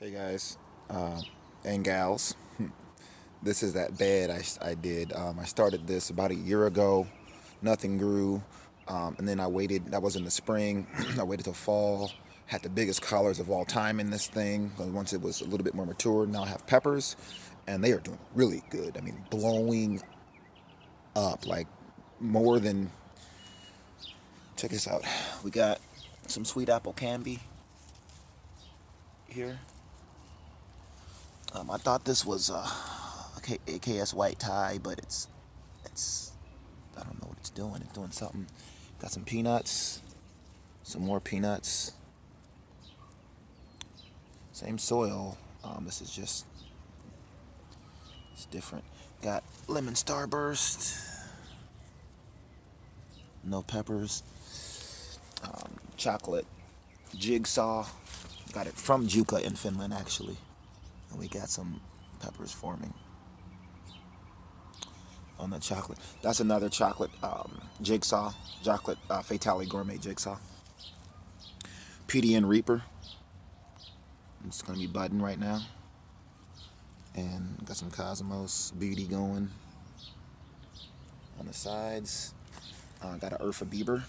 Hey guys, and gals. This is that bed I did. I started this about a year ago. Nothing grew. And then I waited. That was in the spring. I waited till fall. Had the biggest collars of all time in this thing. Once it was a little bit more mature, now I have peppers. And they are doing really good. I mean, blowing up. Like more than. Check this out. We got some sweet apple candy here. I thought this was AKS white tie, but it's I don't know what it's doing. It's doing something. Got some peanuts, some more peanuts. Same soil. This is just it's different. Got lemon starburst. No peppers. Chocolate jigsaw. Got it from Juka in Finland actually. And we got some peppers forming on the chocolate. That's another chocolate jigsaw, chocolate Fatality Gourmet jigsaw. Pdn Reaper. It's gonna be budding right now. And got some Cosmos beauty going on the sides. Got an Urfa Bieber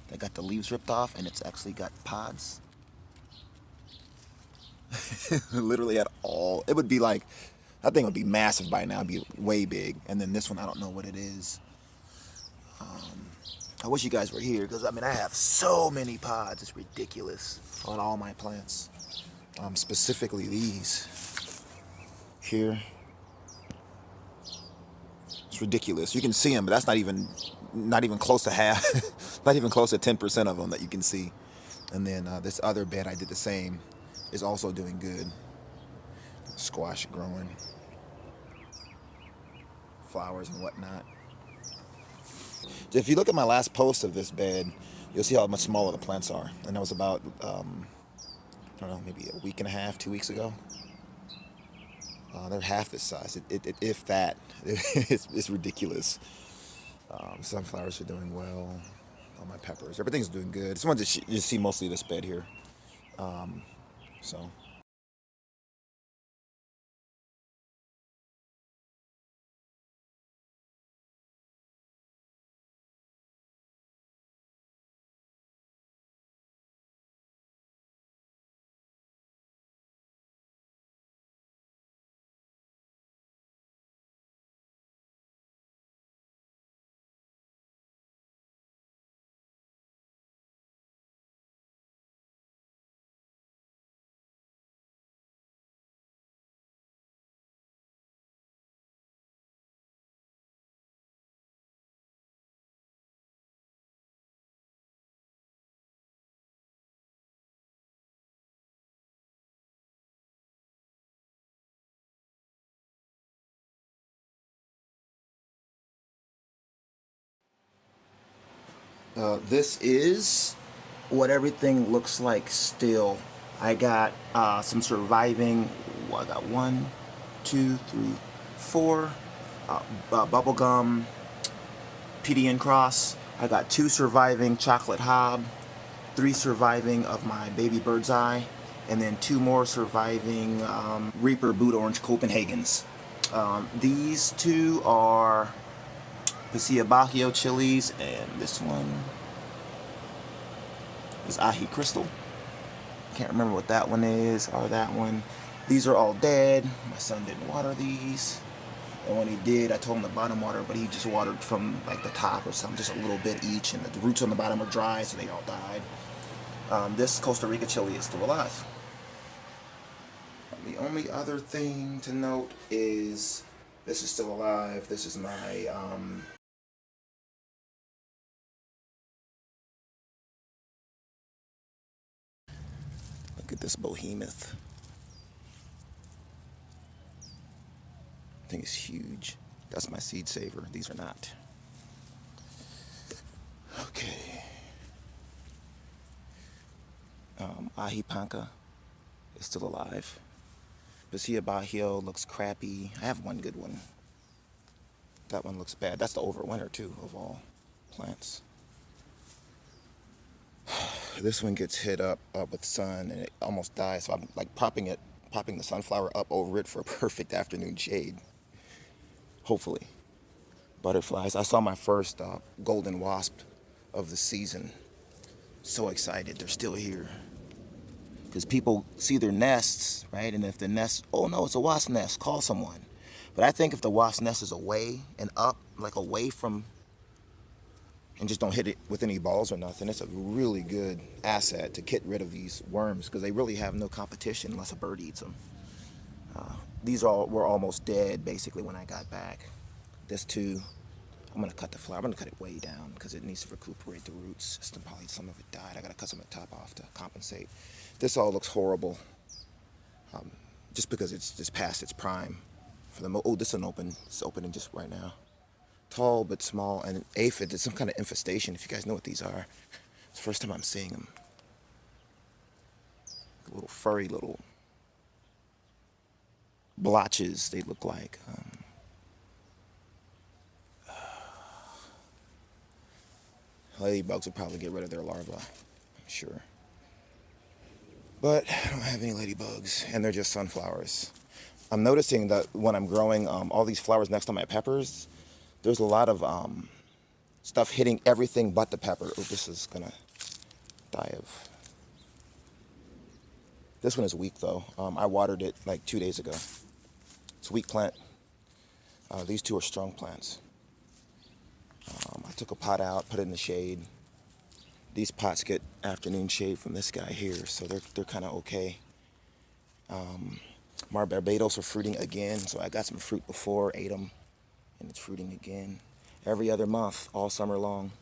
that got the leaves ripped off, and it's actually got pods. Literally at all. It would be like, that thing would be massive by now. It'd be way big. And then this one, I don't know what it is. I wish you guys were here because I mean I have so many pods. It's ridiculous on all my plants. Specifically these here. It's ridiculous. You can see them, but that's not even close to half. Not even close to 10% of them that you can see. And then this other bed I did the same is also doing good. Squash growing, flowers and whatnot. If you look at my last post of this bed, you'll see how much smaller the plants are. And that was about, I don't know, maybe a week and a half, 2 weeks ago. They're half this size, if that. It's ridiculous. Sunflowers are doing well. All my peppers, everything's doing good. It's one that you see mostly this bed here. So. This is what everything looks like still. I got some surviving, I got 1, 2, 3, 4 bubblegum PDN cross. I got 2 surviving chocolate hob, 3 surviving of my baby bird's eye, and then 2 more surviving Reaper boot orange Copenhagen's. These 2 are Pasilla Bajío chilies, and this one is ají crystal. Can't remember what that one is, or that one. These are all dead. My son didn't water these. And when he did, I told him to bottom water, but he just watered from like the top or something, just a little bit each, and the roots on the bottom are dry, so they all died. This Costa Rica chili is still alive. The only other thing to note is this is still alive. This is my look at this behemoth. I think it's huge. That's my seed saver. These are not. Okay. Ají panca is still alive. Pasilla Bajío looks crappy. I have one good one. That one looks bad. That's the overwinter too of all plants. This one gets hit up with sun and it almost dies. So I'm like popping the sunflower up over it for a perfect afternoon shade. Hopefully. Butterflies. I saw my first golden wasp of the season. So excited they're still here. Because people see their nests, right? And if the nest, oh no, it's a wasp nest, call someone. But I think if the wasp nest is away and up, like away from, and just don't hit it with any balls or nothing, it's a really good asset to get rid of these worms because they really have no competition unless a bird eats them. These were almost dead basically when I got back. This too, I'm gonna cut the flower. I'm gonna cut it way down because it needs to recuperate the roots. Probably some of it died. I gotta cut some of the top off to compensate. This all looks horrible, just because it's just past its prime. Oh, this one open. It's opening just right now. Tall but small, and aphid. It's some kind of infestation. If you guys know what these are, it's the first time I'm seeing them. Little furry little blotches. They look like. Ladybugs would probably get rid of their larvae, I'm sure. But I don't have any ladybugs, and they're just sunflowers. I'm noticing that when I'm growing all these flowers next to my peppers, there's a lot of stuff hitting everything but the pepper. Oh, this is gonna die of. This one is weak though. I watered it like 2 days ago. It's a weak plant. These two are strong plants. I took a pot out, put it in the shade. These pots get afternoon shade from this guy here, so they're kind of okay. My Barbados are fruiting again, so I got some fruit before, ate them, and it's fruiting again. Every other month, all summer long.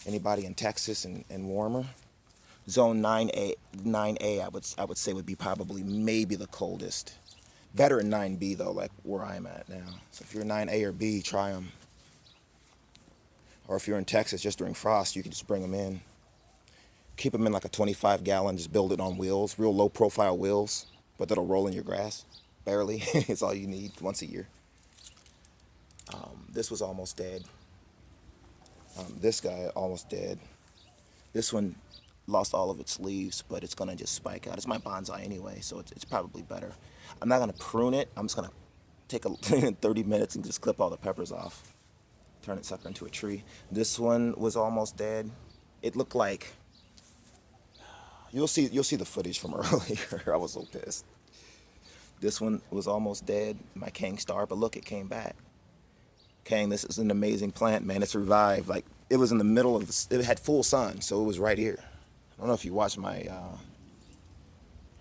Anybody in Texas and warmer? Zone 9A, I would say would be probably maybe the coldest. Better in 9B though, like where I'm at now. So if you're 9A or B, try them. Or if you're in Texas just during frost, you can just bring them in. Keep them in like a 25-gallon, just build it on wheels, real low profile wheels, but that'll roll in your grass. Barely, it's all you need once a year. This was almost dead. This guy almost dead. This one lost all of its leaves, but it's gonna just spike out. It's my bonsai anyway, so it's probably better. I'm not gonna prune it. I'm just gonna take 30 minutes and just clip all the peppers off. Turn it sucker into a tree. This one was almost dead. It looked like, you'll see the footage from earlier. I was so pissed. This one was almost dead, my Kang star, but look, it came back. Kang, this is an amazing plant, man. It's revived. Like, it was in the middle of it had full sun, so it was right here. I don't know if you watched my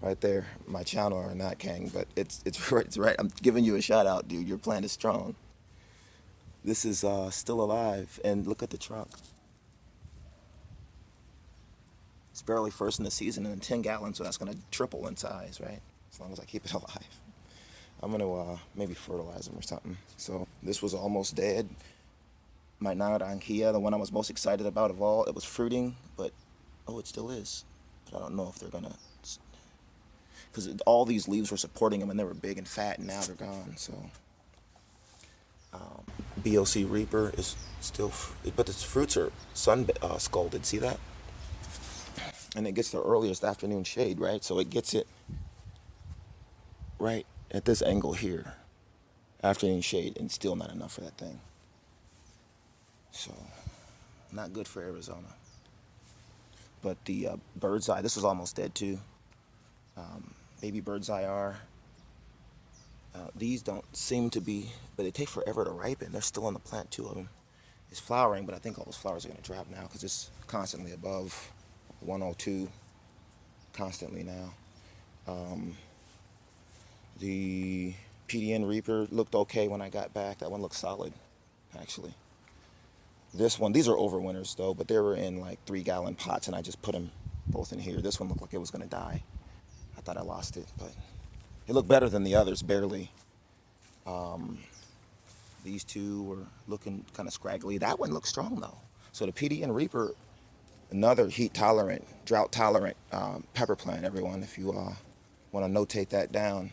right there, my channel or not, Kang, but it's right. I'm giving you a shout out, dude. Your plant is strong. This is still alive, and look at the trunk. It's barely first in the season, and in 10 gallons, so that's going to triple in size, right? As long as I keep it alive. I'm going to maybe fertilize them or something. So this was almost dead. My Naranjia, the one I was most excited about of all, it was fruiting, but, oh, it still is. But I don't know if they're going to, because all these leaves were supporting them, and they were big and fat, and now they're gone, so. Pdn Reaper is still, but its fruits are scalded. See that? And it gets the earliest afternoon shade, right? So it gets it right at this angle here, afternoon shade, and still not enough for that thing. So, not good for Arizona. But the bird's eye, this was almost dead too. Baby bird's eye are. These don't seem to be, but they take forever to ripen. They're still on the plant, 2 of them. It's flowering, but I think all those flowers are going to drop now because it's constantly above 102, constantly now. The Pdn Reaper looked okay when I got back. That one looked solid, actually. This one, these are overwinters though, but they were in like 3-gallon pots, and I just put them both in here. This one looked like it was going to die. I thought I lost it, but it looked better than the others, barely. These two were looking kind of scraggly. That one looks strong though. So the Pdn Reaper, another heat-tolerant, drought-tolerant pepper plant, everyone, if you want to notate that down.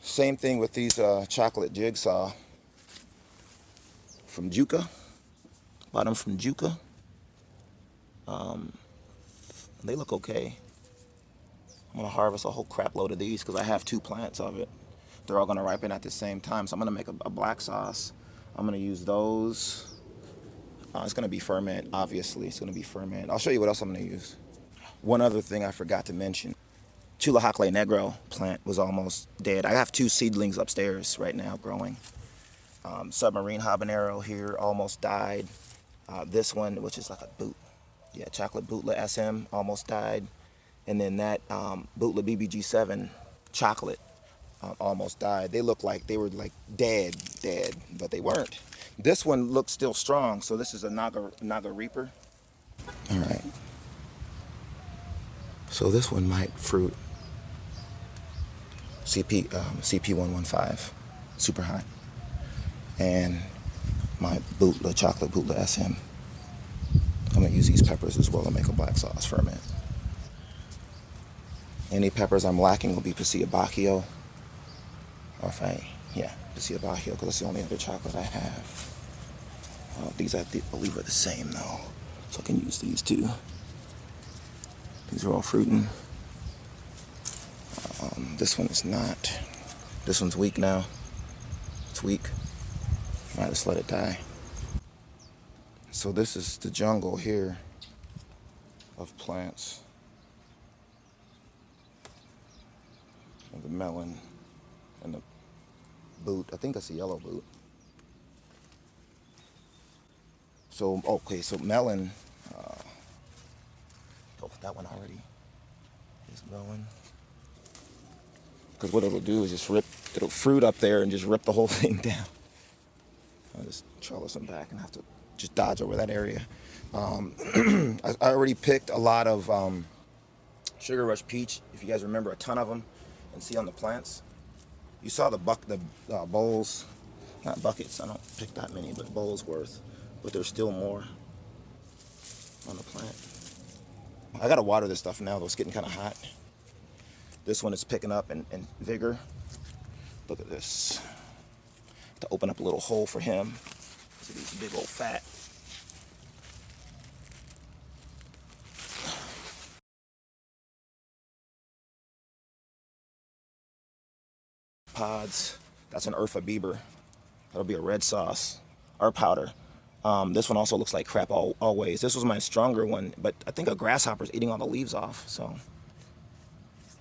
Same thing with these chocolate jigsaw from Juca. Bought them from Juca. They look okay. I'm gonna harvest a whole crap load of these because I have 2 plants of it. They're all gonna ripen at the same time. So I'm gonna make a black sauce. I'm gonna use those. It's gonna be ferment, obviously. It's gonna be ferment. I'll show you what else I'm gonna use. One other thing I forgot to mention. Chile Negro plant was almost dead. I have 2 seedlings upstairs right now growing. Submarine Habanero here almost died. This one, which is like a boot. Yeah, chocolate Bootla SM almost died. And then that Bootla BBG7 chocolate almost died. They looked like they were like dead, but they weren't. This one looks still strong, so this is a Naga Reaper. All right. So this one might fruit. CP115, super hot. And my Bootla, chocolate Bootla SM. I'm gonna use these peppers as well to make a black sauce ferment. Any peppers I'm lacking will be Pasilla Bacchio. Or Pasilla Bacchio, because that's the only other chocolate I have. These I believe are the same though, so I can use these too. These are all fruiting. This one is not. This one's weak now. It's weak. Alright, let's let it die. So this is the jungle here of plants. And the melon and the boot. I think that's a yellow boot. So, okay, so melon. Oh, that one already is going. Because what it'll do is just it'll fruit up there and just rip the whole thing down. I'll just trellis them back and have to just dodge over that area. I already picked a lot of Sugar Rush Peach, if you guys remember, a ton of them, and see on the plants. You saw the bowls, not buckets, I don't pick that many, but bowls worth. But there's still more on the plant. I gotta water this stuff now though, it's getting kind of hot. This one is picking up in vigor. Look at this. To open up a little hole for him. So these big old fat. Pods. That's an Urfa Bieber. That'll be a red sauce or powder. This one also looks like crap always. This was my stronger one, but I think a grasshopper's eating all the leaves off, so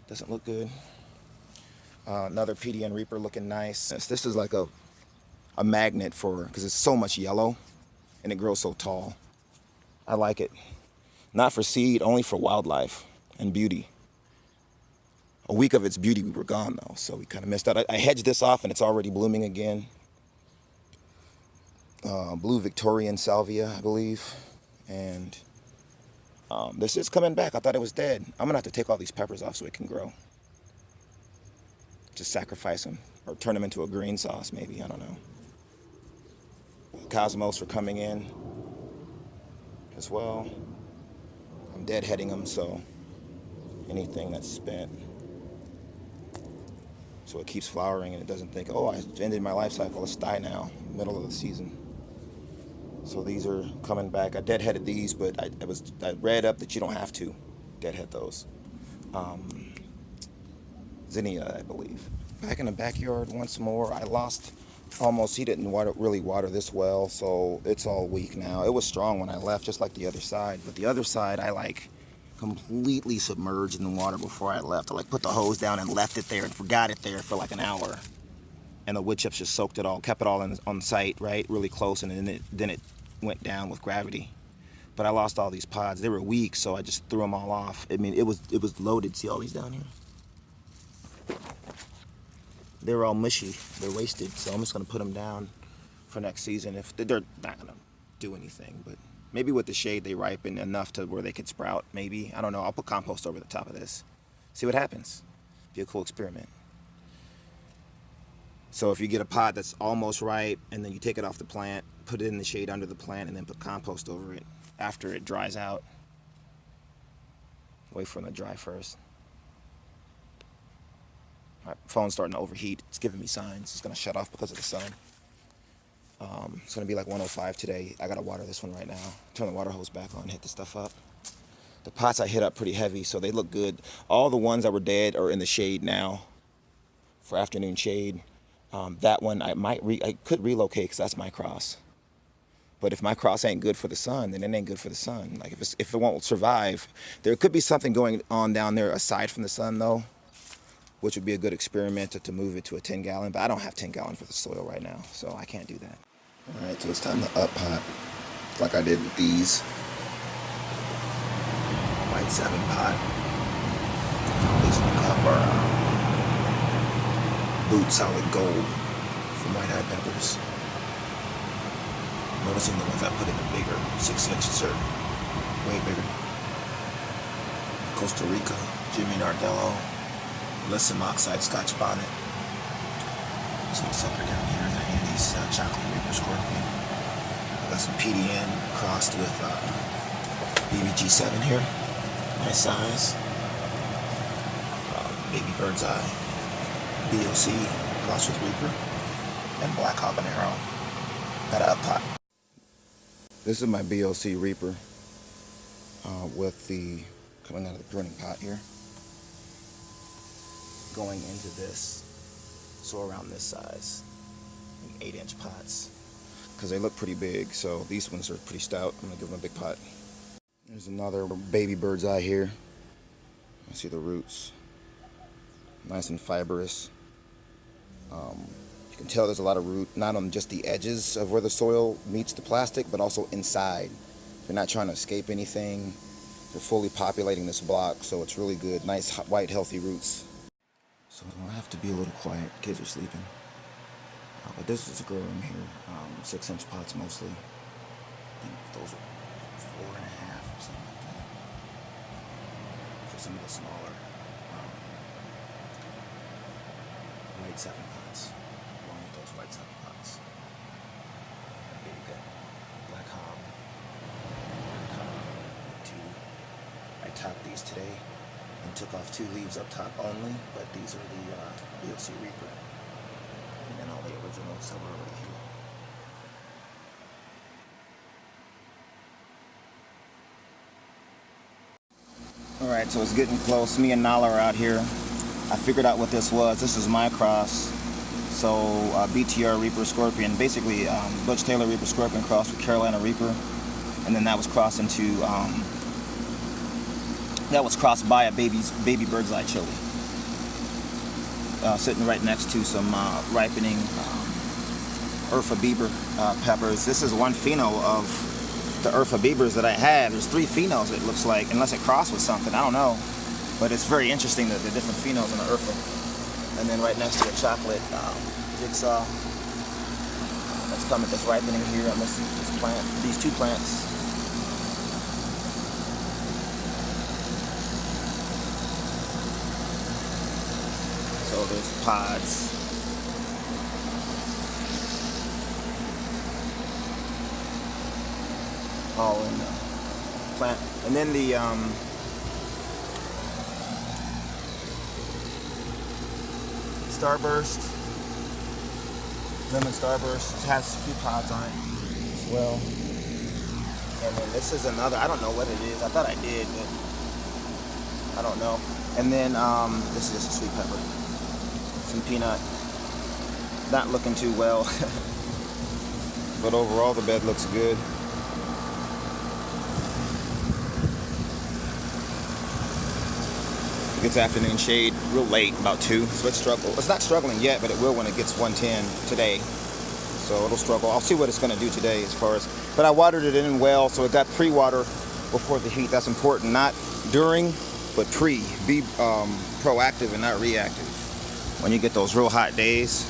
doesn't look good. Another Pdn Reaper looking nice. This is like a magnet because it's so much yellow and it grows so tall. I like it. Not for seed, only for wildlife and beauty. A week of its beauty we were gone though, so we kind of missed out. I hedged this off and it's already blooming again. Blue Victorian Salvia, I believe. And this is coming back. I thought it was dead. I'm gonna have to take all these peppers off so it can grow. Just sacrifice them or turn them into a green sauce maybe, I don't know. Cosmos are coming in as well. I'm deadheading them, so anything that's spent. So it keeps flowering and it doesn't think, oh, I ended my life cycle, let's die now, middle of the season. So these are coming back. I deadheaded these, but I read up that you don't have to deadhead those. Zinnia, I believe. Back in the backyard once more. I lost almost, he didn't really water this well, so it's all weak now. It was strong when I left, just like the other side. But the other side, I like completely submerged in the water before I left. I like put the hose down and left it there and forgot it there for like an hour. And the wood chips just soaked it all, kept it all on site, right, really close, and then it went down with gravity. But I lost all these pods. They were weak, so I just threw them all off. I mean, it was loaded. See all these down here? They were all mushy. They're wasted, so I'm just gonna put them down for next season. If they're not gonna do anything, but maybe with the shade they ripen enough to where they could sprout. Maybe, I don't know. I'll put compost over the top of this. See what happens. Be a cool experiment. So if you get a pod that's almost ripe and then you take it off the plant, put it in the shade under the plant, and then put compost over it after it dries out. Wait for them to dry first. My phone's starting to overheat. It's giving me signs. It's gonna shut off because of the sun. It's gonna be like 105 today. I gotta water this one right now. Turn the water hose back on, hit the stuff up. The pots I hit up pretty heavy, so they look good. All the ones that were dead are in the shade now for afternoon shade. That one I could relocate because that's my cross. But if my cross ain't good for the sun, then it ain't good for the sun. Like if it won't survive, there could be something going on down there aside from the sun though, which would be a good experiment to move it to a 10 gallon. But I don't have 10 gallon for the soil right now, so I can't do that. All right, so it's time to up pot, like I did with these. White 7 pot. All these in the cup are boot solid gold from white eye peppers. Noticing the ones I put in the bigger 6-inches are way bigger. Costa Rica, Jimmy Nardello, Lissom Oxide Scotch Bonnet. This little sucker down here is a Andy's Chocolate Reaper Scorpion. I got some Pdn crossed with BBG7 here. Nice size. Baby Bird's Eye. BOC crossed with Reaper. And Black Habanero. Got an up pot. This is my BOC Reaper with the coming out of the pruning pot here, going into this, so around this size, 8-inch pots, because they look pretty big. So these ones are pretty stout. I'm gonna give them a big pot. There's another Baby Bird's Eye here. I see the roots, nice and fibrous. You can tell there's a lot of root, not on just the edges of where the soil meets the plastic, but also inside. They're not trying to escape anything. They're fully populating this block, so it's really good. Nice, white, healthy roots. So I have to be a little quiet. Kids are sleeping. But this is a grow room here. 6-inch pots mostly. I think those are 4.5 or something like that. For some of the smaller white 7 pots. Along with those white 7 pots. Big black hob. I topped these today and took off 2 leaves up top only, but these are the BOC Reaper. And then all the originals that were already here. Alright, so it's getting close. Me and Nala are out here. I figured out what this was. This is my cross. So BTR Reaper Scorpion, basically Butch Taylor Reaper Scorpion crossed with Carolina Reaper, and then that was crossed into that was crossed by a baby Bird's Eye chili, sitting right next to some ripening Urfa Bieber peppers. This is one pheno of the Urfa Biebers that I have. There's 3 phenos, it looks like, unless it crossed with something, I don't know. But it's very interesting that the different phenos in the Urfa. And then right next to a chocolate jigsaw that's ripening here on this plant, these 2 plants. So there's pods. All in the plant. And then the Starburst, lemon Starburst, it has a few pods on it as well. And then this is another, I don't know what it is. I thought I did, but I don't know. And then this is just a sweet pepper. Some peanut. Not looking too well. But overall the bed looks good. It gets afternoon shade real late, about 2, so it's struggle. It's not struggling yet, but it will when it gets 110 today. So it'll struggle. I'll see what it's going to do today as far as, but I watered it in well, so it got pre-water before the heat. That's important, not during, but pre. Be proactive and not reactive when you get those real hot days,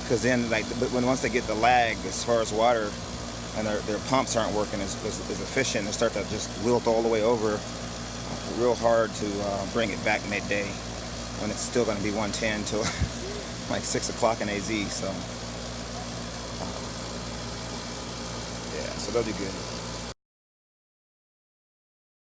because then once they get the lag as far as water and their pumps aren't working as efficient, they start to just wilt all the way over. Real hard to bring it back midday when it's still going to be 110 till like 6 o'clock in AZ. So yeah, so they'll do good.